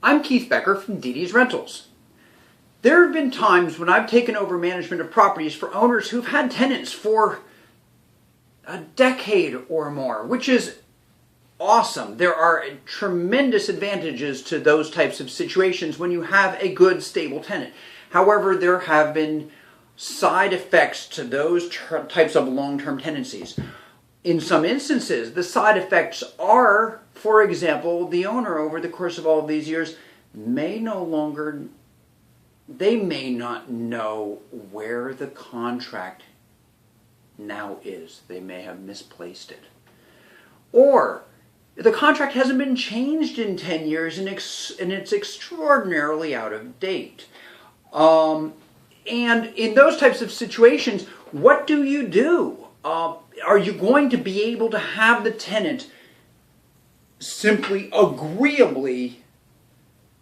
I'm Keith Becker from DeDe's Rentals. There have been times when I've taken over management of properties for owners who've had tenants for a decade or more, which is awesome. There are tremendous advantages to those types of situations when you have a good, stable tenant. However, there have been side effects to those types of long-term tenancies. In some instances, the side effects are, for example, the owner over the course of all of these years may not know where the contract now is. They may have misplaced it. Or the contract hasn't been changed in 10 years and it's extraordinarily out of date. And in those types of situations, what do you do? Are you going to be able to have the tenant simply agreeably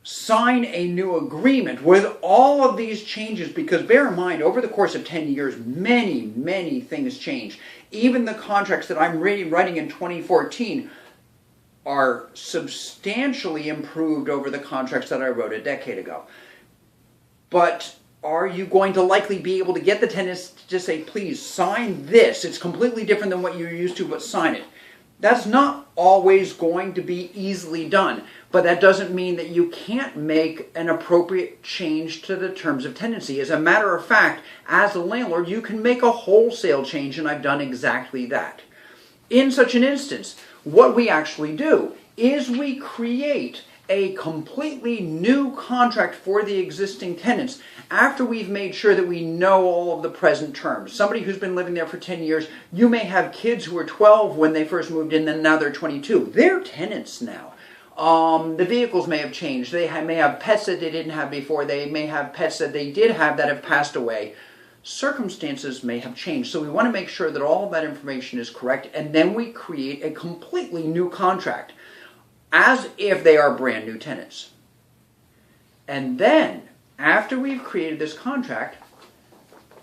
sign a new agreement with all of these changes? Because bear in mind, over the course of 10 years, many things change. Even the contracts that I'm writing in 2014 are substantially improved over the contracts that I wrote a decade ago. But are you going to likely be able to get the tenants to just say, please sign this? It's completely different than what you're used to, but sign it. That's not always going to be easily done, but that doesn't mean that you can't make an appropriate change to the terms of tenancy. As a matter of fact, as a landlord, you can make a wholesale change, and I've done exactly that. In such an instance, what we actually do is we create a completely new contract for the existing tenants after we've made sure that we know all of the present terms. Somebody who's been living there for 10 years, you may have kids who were 12 when they first moved in, and now they're 22. They're tenants now. The vehicles may have changed. They may have pets that they didn't have before. They may have pets that they did have that have passed away. Circumstances may have changed. So we want to make sure that all of that information is correct, and then we create a completely new contract as if they are brand new tenants. And then, after we've created this contract,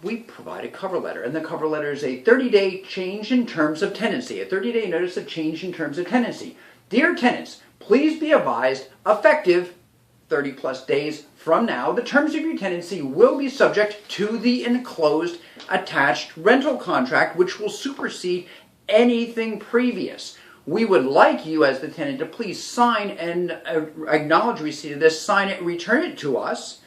we provide a cover letter. And the cover letter is a 30-day change in terms of tenancy, a 30-day notice of change in terms of tenancy. Dear tenants, please be advised, effective 30+ days from now, the terms of your tenancy will be subject to the enclosed attached rental contract, which will supersede anything previous. We would like you as the tenant to please sign and acknowledge receipt of this, sign it, return it to us.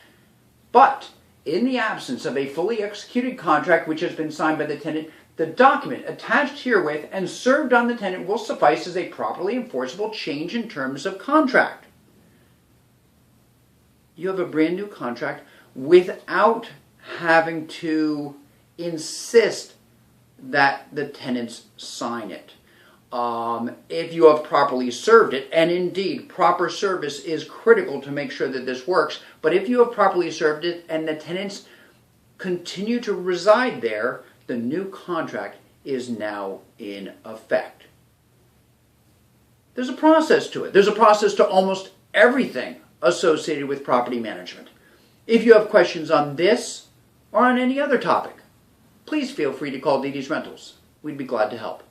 But in the absence of a fully executed contract which has been signed by the tenant, the document attached herewith and served on the tenant will suffice as a properly enforceable change in terms of contract. You have a brand new contract without having to insist that the tenants sign it. If you have properly served it, and indeed proper service is critical to make sure that this works, but if you have properly served it and the tenants continue to reside there, the new contract is now in effect. There's a process to it. There's a process to almost everything associated with property management. If you have questions on this or on any other topic, please feel free to call DeDe's Rentals. We'd be glad to help.